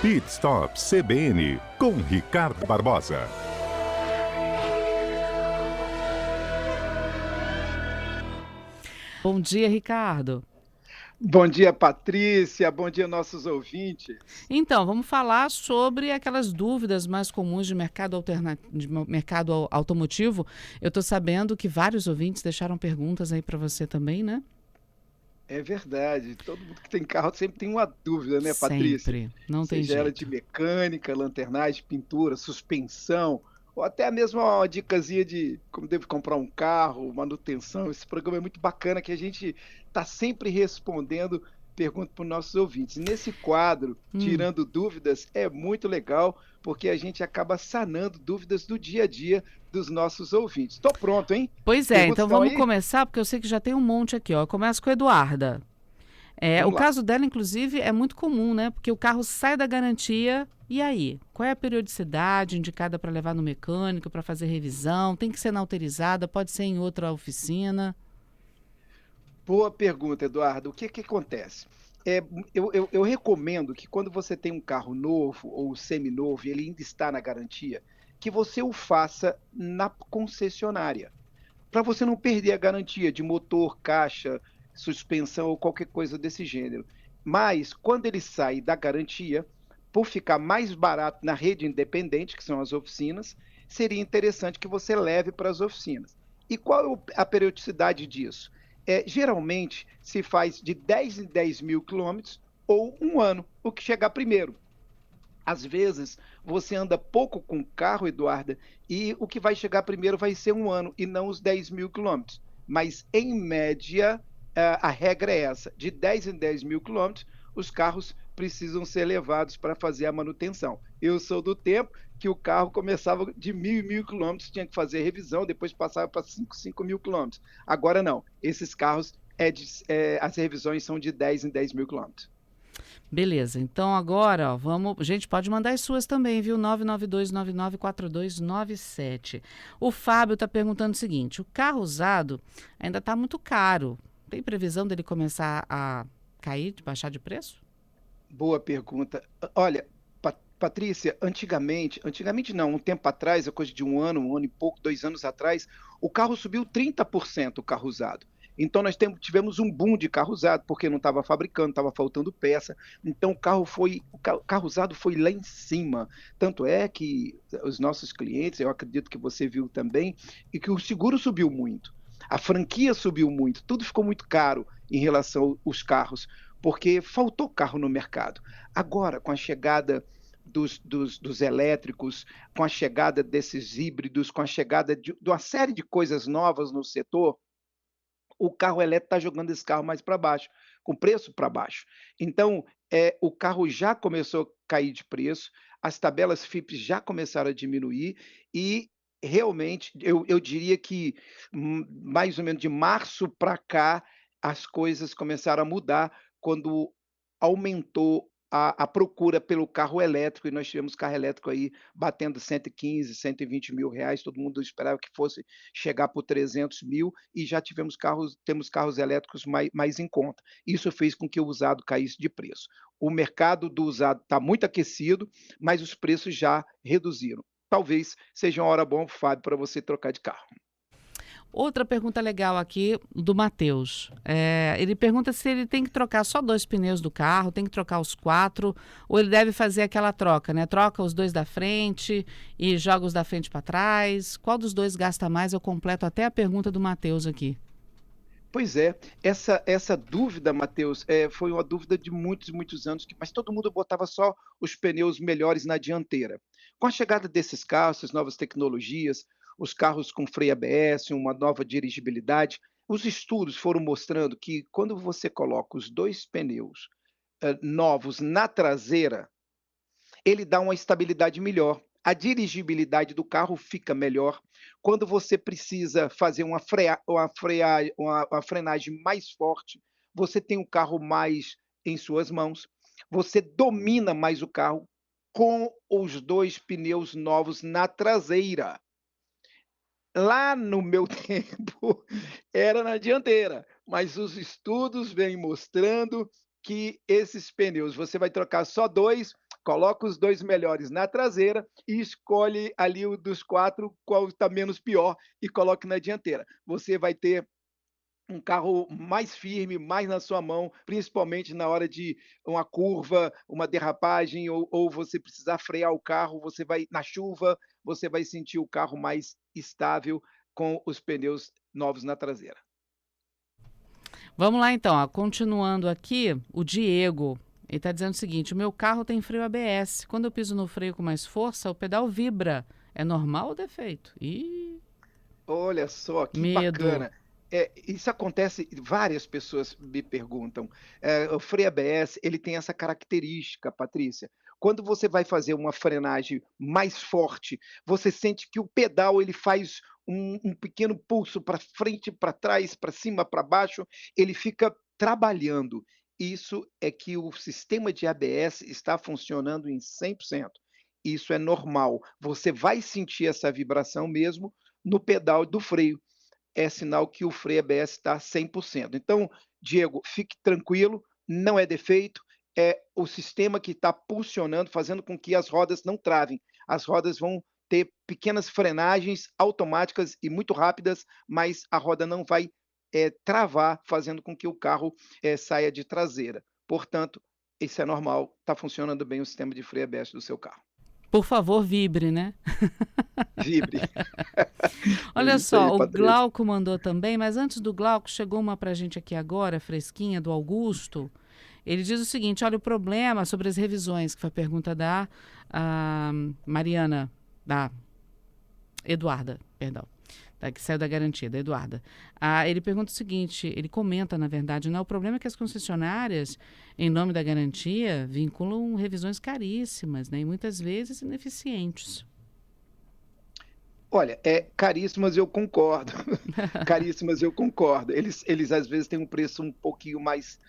Pit Stop CBN com Ricardo Barbosa. Bom dia, Ricardo. Bom dia, Patrícia. Bom dia, nossos ouvintes. Então, vamos falar sobre aquelas dúvidas mais comuns de mercado automotivo. Eu estou sabendo que vários ouvintes deixaram perguntas aí para você também, né? É verdade. Todo mundo que tem carro sempre tem uma dúvida, né, Patrícia? Sempre, não tem Seja ela de jeito. mecânica, lanternagem, pintura, suspensão, ou até mesmo uma dicasinha de como devo comprar um carro, manutenção. Esse programa é muito bacana que a gente está sempre respondendo perguntas para os nossos ouvintes. Nesse quadro, Hum. tirando dúvidas, é muito legal porque a gente acaba sanando dúvidas do dia a dia dos nossos ouvintes. Estou pronto, hein? Pois é, Perguntas então estão vamos aí? começar, porque eu sei que já tem um monte aqui, ó. Começa com a Eduarda. O Vamos lá. caso dela, inclusive, é muito comum, né? Porque o carro sai da garantia, e aí? Qual é a periodicidade indicada para levar no mecânico, para fazer revisão? Tem que ser na autorizada, pode ser em outra oficina? Boa pergunta, Eduardo. O que que acontece? Eu recomendo que quando você tem um carro novo ou seminovo e ele ainda está na garantia, que você o faça na concessionária, para você não perder a garantia de motor, caixa, suspensão ou qualquer coisa desse gênero. Mas quando ele sai da garantia, por ficar mais barato na rede independente, que são as oficinas, seria interessante que você leve para as oficinas. E qual é a periodicidade disso? Geralmente se faz de 10 em 10 mil quilômetros ou um ano, o que chegar primeiro. Às vezes, você anda pouco com o carro, Eduarda, e o que vai chegar primeiro vai ser um ano e não os 10 mil quilômetros. Mas, em média, a regra é essa: de 10 em 10 mil quilômetros, os carros precisam ser levados para fazer a manutenção. Eu sou do tempo que o carro começava de 1.000 quilômetros, tinha que fazer revisão, depois passava para 5 mil quilômetros. Agora não, esses carros, as revisões são de 10 em 10 mil quilômetros. Beleza, então agora, ó, vamos. Gente, pode mandar as suas também, viu? 992994297. O Fábio está perguntando o seguinte: o carro usado ainda está muito caro. Tem previsão dele começar a cair, de baixar de preço? Boa pergunta. Olha, Patrícia, antigamente não, um tempo atrás, é coisa de um ano e pouco, 2 anos atrás, o carro subiu 30%, o carro usado. Então nós tivemos um boom de carro usado, porque não estava fabricando, estava faltando peça. Então o carro usado foi lá em cima. Tanto é que os nossos clientes, eu acredito que você viu também, e que o seguro subiu muito. A franquia subiu muito, tudo ficou muito caro em relação aos carros, porque faltou carro no mercado. Agora, com a chegada dos elétricos, com a chegada desses híbridos, com a chegada de uma série de coisas novas no setor, o carro elétrico está jogando esse carro mais para baixo, com preço para baixo. Então, o carro já começou a cair de preço, as tabelas FIPE já começaram a diminuir e realmente eu diria que mais ou menos de março para cá as coisas começaram a mudar quando aumentou a procura pelo carro elétrico e nós tivemos carro elétrico aí batendo 115, 120 mil reais, todo mundo esperava que fosse chegar por 300 mil e já temos carros elétricos mais em conta. Isso fez com que o usado caísse de preço. O mercado do usado está muito aquecido, mas os preços já reduziram. Talvez seja uma hora boa, Fábio, para você trocar de carro. Outra pergunta legal aqui do Matheus. Ele pergunta se ele tem que trocar só 2 pneus do carro, tem que trocar os 4, ou ele deve fazer aquela troca, né? Troca os 2 da frente e joga os da frente para trás. Qual dos dois gasta mais? Eu completo até a pergunta do Matheus aqui. Pois é, essa dúvida, Matheus, foi uma dúvida de muitos, muitos anos, mas todo mundo botava só os pneus melhores na dianteira. Com a chegada desses carros, essas novas tecnologias, os carros com freio ABS, uma nova dirigibilidade, os estudos foram mostrando que quando você coloca os 2 pneus, novos na traseira, ele dá uma estabilidade melhor. A dirigibilidade do carro fica melhor. Quando você precisa fazer uma frenagem mais forte, você tem o carro mais em suas mãos, você domina mais o carro com os 2 pneus novos na traseira. Lá no meu tempo era na dianteira, mas os estudos vêm mostrando que esses pneus, você vai trocar só 2, Coloca os 2 melhores na traseira e escolhe ali o dos 4 qual está menos pior e coloque na dianteira. Você vai ter um carro mais firme, mais na sua mão, principalmente na hora de uma curva, uma derrapagem ou você precisar frear o carro, você vai na chuva, você vai sentir o carro mais estável com os pneus novos na traseira. Vamos lá então, ó. Continuando aqui, o Diego, ele está dizendo o seguinte: o meu carro tem freio ABS. Quando eu piso no freio com mais força, o pedal vibra. É normal ou defeito? Ih, Olha só, que medo. bacana. Isso acontece, várias pessoas me perguntam. O freio ABS, ele tem essa característica, Patrícia. Quando você vai fazer uma frenagem mais forte, você sente que o pedal ele faz um pequeno pulso para frente, para trás, para cima, para baixo, ele fica trabalhando. Isso é que o sistema de ABS está funcionando em 100%. Isso é normal. Você vai sentir essa vibração mesmo no pedal do freio. É sinal que o freio ABS está 100%. Então, Diego, fique tranquilo, não é defeito, é o sistema que está pulsionando, fazendo com que as rodas não travem. As rodas vão ter pequenas frenagens automáticas e muito rápidas, mas a roda não vai travar, fazendo com que o carro saia de traseira. Portanto, isso é normal, está funcionando bem o sistema de freio ABS do seu carro. Por favor, vibre, né? Vibre. É Olha isso aí, só, o Patrícia. Glauco mandou também, mas antes do Glauco, chegou uma pra gente aqui agora, fresquinha, do Augusto. Ele diz o seguinte: olha, o problema sobre as revisões, que foi a pergunta da Mariana, da Eduarda, perdão, que saiu da garantia, da Eduarda. Ele pergunta o seguinte, ele comenta, na verdade, né, o problema é que as concessionárias, em nome da garantia, vinculam revisões caríssimas, né, e muitas vezes ineficientes. Olha, caríssimas eu concordo. Caríssimas eu concordo. Eles às vezes têm um preço um pouquinho mais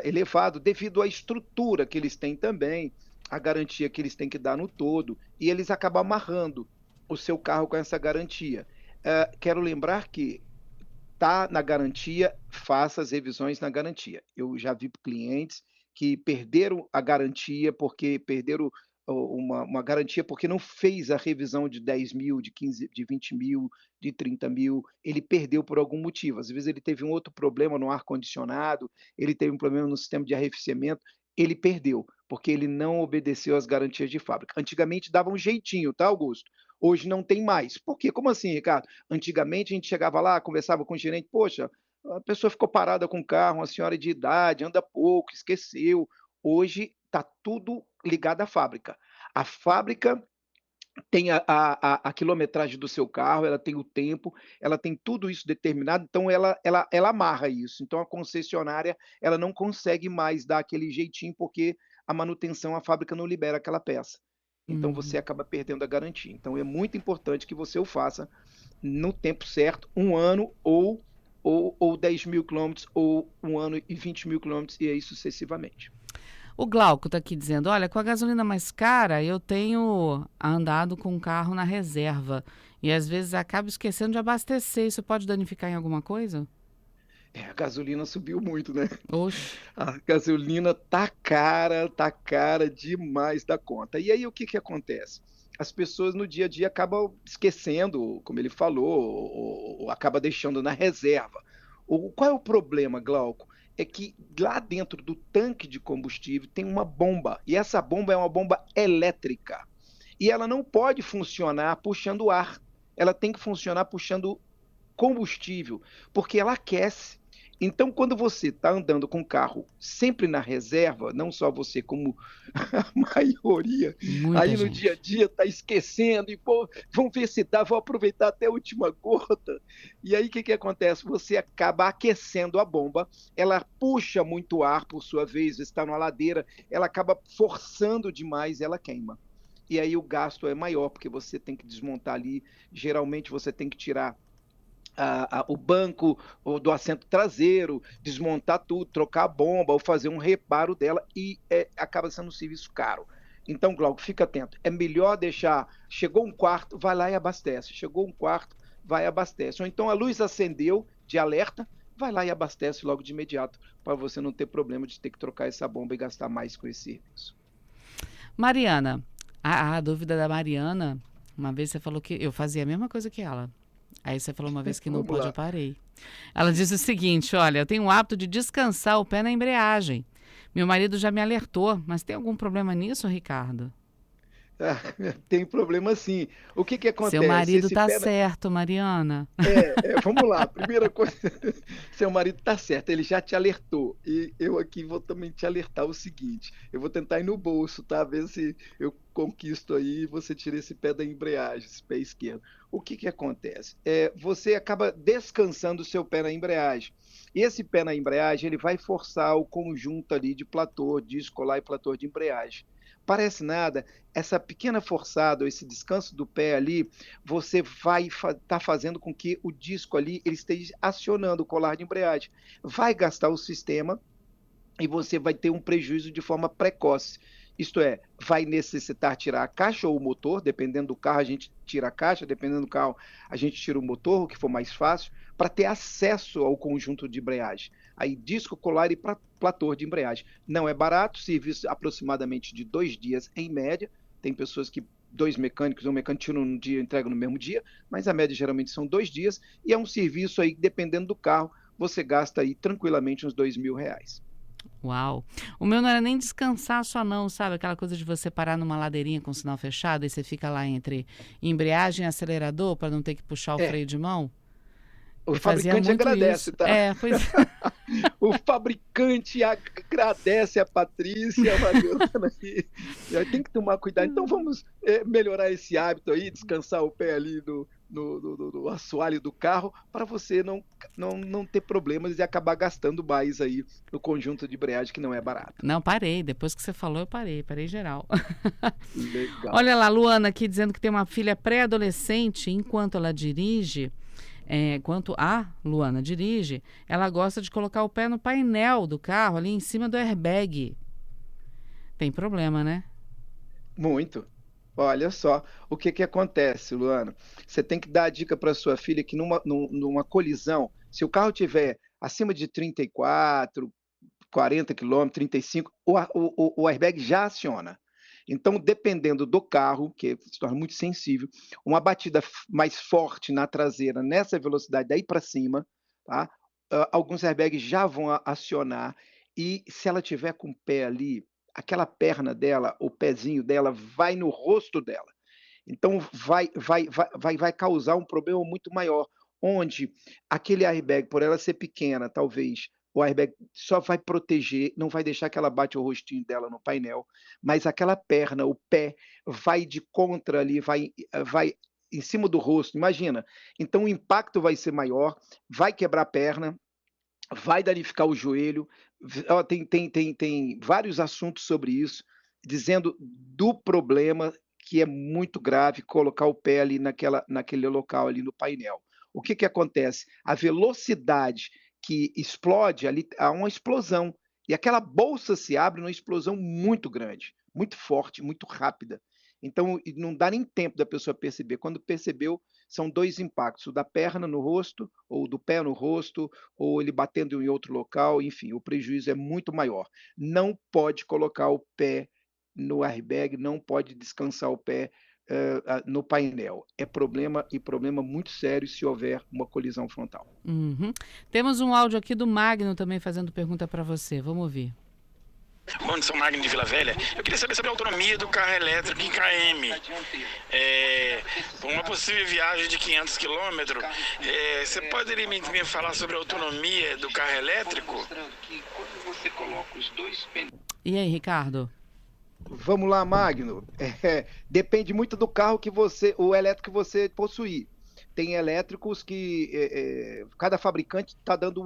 elevado devido à estrutura que eles têm também, a garantia que eles têm que dar no todo, e eles acabam amarrando o seu carro com essa garantia. Quero lembrar que tá na garantia, faça as revisões na garantia. Eu já vi clientes que perderam a garantia porque perderam uma garantia porque não fez a revisão de 10.000, de 15, de 20.000, de 30.000, ele perdeu por algum motivo. Às vezes ele teve um outro problema no ar-condicionado, ele teve um problema no sistema de arrefecimento, ele perdeu, porque ele não obedeceu às garantias de fábrica. Antigamente dava um jeitinho, tá, Augusto? Hoje não tem mais. Por quê? Como assim, Ricardo? Antigamente a gente chegava lá, conversava com o gerente, poxa, a pessoa ficou parada com o carro, uma senhora de idade, anda pouco, esqueceu. Hoje está tudo ligado à fábrica. A fábrica tem a quilometragem do seu carro, ela tem o tempo, ela tem tudo isso determinado, então ela amarra isso. Então a concessionária ela não consegue mais dar aquele jeitinho, porque a manutenção, a fábrica não libera aquela peça. Então você Uhum. acaba perdendo a garantia. Então é muito importante que você o faça no tempo certo, 1 ano ou 10.000 quilômetros, ou 1 ano e 20.000 quilômetros, e aí sucessivamente. O Glauco está aqui dizendo, olha, com a gasolina mais cara, eu tenho andado com o carro na reserva e às vezes acabo esquecendo de abastecer. Isso pode danificar em alguma coisa? A gasolina subiu muito, né? Oxe. A gasolina tá cara demais da conta. E aí o que que acontece? As pessoas no dia a dia acabam esquecendo, como ele falou, ou acaba deixando na reserva. Qual é o problema, Glauco? É que lá dentro do tanque de combustível tem uma bomba, e essa bomba é uma bomba elétrica. E ela não pode funcionar puxando ar, ela tem que funcionar puxando combustível, porque ela aquece. Então, quando você está andando com o carro sempre na reserva, não só você, como a maioria, Muita aí no dia a gente. dia está esquecendo, e pô, vamos ver se dá, vou aproveitar até a última gota. E aí o que que acontece? Você acaba aquecendo a bomba, ela puxa muito ar, por sua vez, está numa ladeira, ela acaba forçando demais, ela queima. E aí o gasto é maior, porque você tem que desmontar ali, geralmente você tem que tirar o banco ou do assento traseiro, desmontar tudo, trocar a bomba ou fazer um reparo dela, e acaba sendo um serviço caro. Então, Glauco, fica atento. É melhor deixar. Chegou um quarto, vai lá e abastece. Chegou um quarto, vai e abastece. Ou então a luz acendeu de alerta, vai lá e abastece logo de imediato, para você não ter problema de ter que trocar essa bomba e gastar mais com esse serviço. Mariana, a dúvida da Mariana, uma vez você falou que eu fazia a mesma coisa que ela. Aí você falou uma vez que não Vamos pode, lá. eu parei. Ela disse o seguinte, olha, eu tenho o hábito de descansar o pé na embreagem. Meu marido já me alertou, mas tem algum problema nisso, Ricardo? Ah, tem problema sim. O que que Seu acontece? marido Esse tá pé certo, Mariana. vamos lá. Primeira coisa, seu marido está certo, ele já te alertou. E eu aqui vou também te alertar o seguinte: eu vou tentar ir no bolso, tá? Ver se eu conquisto aí e você tira esse pé da embreagem, esse pé esquerdo. O que que acontece? Você acaba descansando o seu pé na embreagem. E esse pé na embreagem, ele vai forçar o conjunto ali de platô, disco colar e platô de embreagem. Parece nada, essa pequena forçada, ou esse descanso do pé ali, você vai estar fazendo com que o disco ali ele esteja acionando o colar de embreagem. Vai gastar o sistema e você vai ter um prejuízo de forma precoce. Isto é, vai necessitar tirar a caixa ou o motor, dependendo do carro a gente tira a caixa, dependendo do carro a gente tira o motor, o que for mais fácil, para ter acesso ao conjunto de embreagem. Aí disco, colar e platô de embreagem. Não é barato, serviço aproximadamente de 2 dias em média. Tem pessoas que dois mecânicos, um mecânico tira um dia e entrega no mesmo dia, mas a média geralmente são 2 dias, e é um serviço aí, dependendo do carro, você gasta aí tranquilamente uns R$ 2.000. Uau. O meu não era nem descansar só não, sabe? Aquela coisa de você parar numa ladeirinha com o sinal fechado e você fica lá entre embreagem e acelerador para não ter que puxar o É, freio de mão. o Eu fazia fabricante muito agradece, isso. tá? É, pois O fabricante agradece a Patrícia, a Mariana, e aí tem que tomar cuidado. Então vamos melhorar esse hábito aí, descansar o pé ali no assoalho do carro, para você não ter problemas e acabar gastando mais aí no conjunto de embreagem, que não é barato. não, parei. Depois que você falou, eu parei geral. Legal. Olha lá, Luana aqui dizendo que tem uma filha pré-adolescente, enquanto ela dirige, enquanto a Luana dirige, ela gosta de colocar o pé no painel do carro, ali em cima do airbag. Tem problema, né? Muito. Olha só, o que que acontece, Luana? Você tem que dar a dica para sua filha que numa colisão, se o carro tiver acima de 34, 40 quilômetros, 35, o airbag já aciona. Então, dependendo do carro, que se torna muito sensível, uma batida mais forte na traseira, nessa velocidade daí para cima, tá? Alguns airbags já vão acionar, e se ela tiver com o pé ali, aquela perna dela, o pezinho dela vai no rosto dela. Então vai causar um problema muito maior, onde aquele airbag, por ela ser pequena, talvez o airbag só vai proteger, não vai deixar que ela bate o rostinho dela no painel, mas aquela perna, o pé, vai de contra ali, vai em cima do rosto, imagina. Então o impacto vai ser maior, vai quebrar a perna, vai danificar o joelho. Ó, tem vários assuntos sobre isso, dizendo do problema que é muito grave colocar o pé ali naquele local ali no painel. O que que acontece? A velocidade que explode ali, há uma explosão, e aquela bolsa se abre numa explosão muito grande, muito forte, muito rápida. Então, e não dá nem tempo da pessoa perceber. Quando percebeu, são 2 impactos, o da perna no rosto, ou do pé no rosto, ou ele batendo em outro local, enfim, o prejuízo é muito maior. Não pode colocar o pé no airbag, não pode descansar o pé, no painel. É problema, e problema muito sério se houver uma colisão frontal. Uhum. Temos um áudio aqui do Magno também fazendo pergunta para você. Vamos ouvir. Bom, de São Magno de Vila Velha. Eu queria saber sobre a autonomia do carro elétrico em km. Uma possível viagem de 500 quilômetros. Você poderia me falar sobre a autonomia do carro elétrico? E aí, Ricardo? Vamos lá, Magno. Depende muito do carro o elétrico que você possuir. Tem elétricos que cada fabricante está dando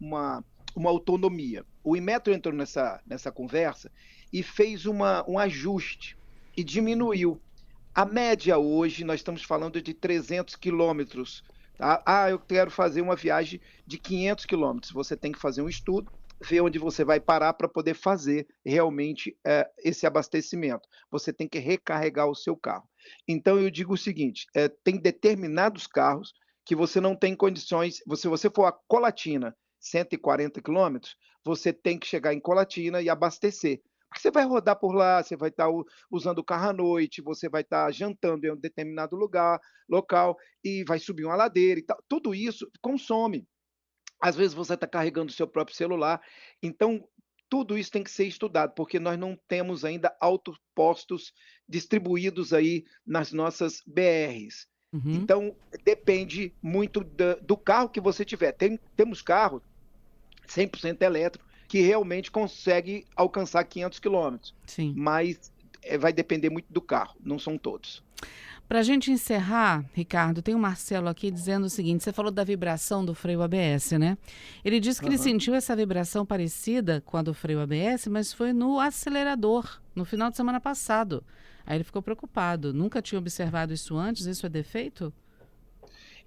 uma autonomia. O Inmetro entrou nessa conversa e fez um ajuste e diminuiu. A média hoje, nós estamos falando de 300 quilômetros. Tá? Eu quero fazer uma viagem de 500 quilômetros. Você tem que fazer um estudo, ver onde você vai parar para poder fazer realmente esse abastecimento. Você tem que recarregar o seu carro. Então, eu digo o seguinte, tem determinados carros que você não tem condições, se você for a Colatina, 140 quilômetros, você tem que chegar em Colatina e abastecer, Porque você vai rodar por lá, você vai estar usando o carro à noite, você vai estar jantando em um determinado local, e vai subir uma ladeira e tal. Tudo isso consome. Às vezes você está carregando o seu próprio celular, então tudo isso tem que ser estudado, porque nós não temos ainda autopostos distribuídos aí nas nossas BRs. Uhum. Então depende muito do carro que você tiver. Temos carros 100% elétrico que realmente consegue alcançar 500 quilômetros, Sim. mas vai depender muito do carro, não são todos. Para a gente encerrar, Ricardo, tem o Marcelo aqui dizendo o seguinte: você falou da vibração do freio ABS, né? Ele disse que ele Aham. sentiu essa vibração parecida com a do freio ABS, mas foi no acelerador, no final de semana passado. Aí ele ficou preocupado. Nunca tinha observado isso antes? Isso é defeito?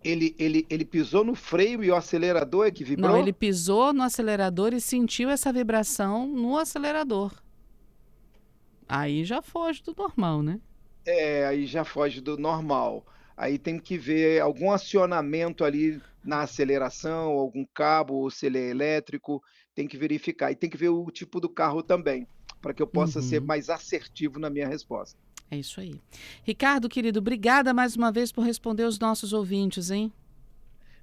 Ele pisou no freio e o acelerador é que Não, ele vibrou? pisou no acelerador e sentiu essa vibração no acelerador. Aí já foge do normal, né? É, aí já foge do normal. Aí tem que ver algum acionamento ali na aceleração, algum cabo, ou se ele é elétrico, tem que verificar. E tem que ver o tipo do carro também, para que eu possa ser Uhum. mais assertivo na minha resposta. É isso aí. Ricardo, querido, obrigada mais uma vez por responder os nossos ouvintes, hein?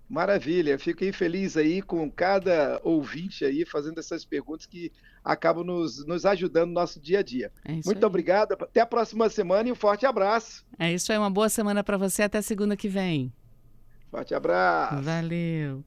Maravilha, fiquei feliz aí com cada ouvinte aí fazendo essas perguntas que acabam nos ajudando no nosso dia a dia. É isso Muito aí. obrigado, até a próxima semana e um forte abraço. É isso aí. Uma boa semana para você. Até segunda que vem. Forte abraço. Valeu.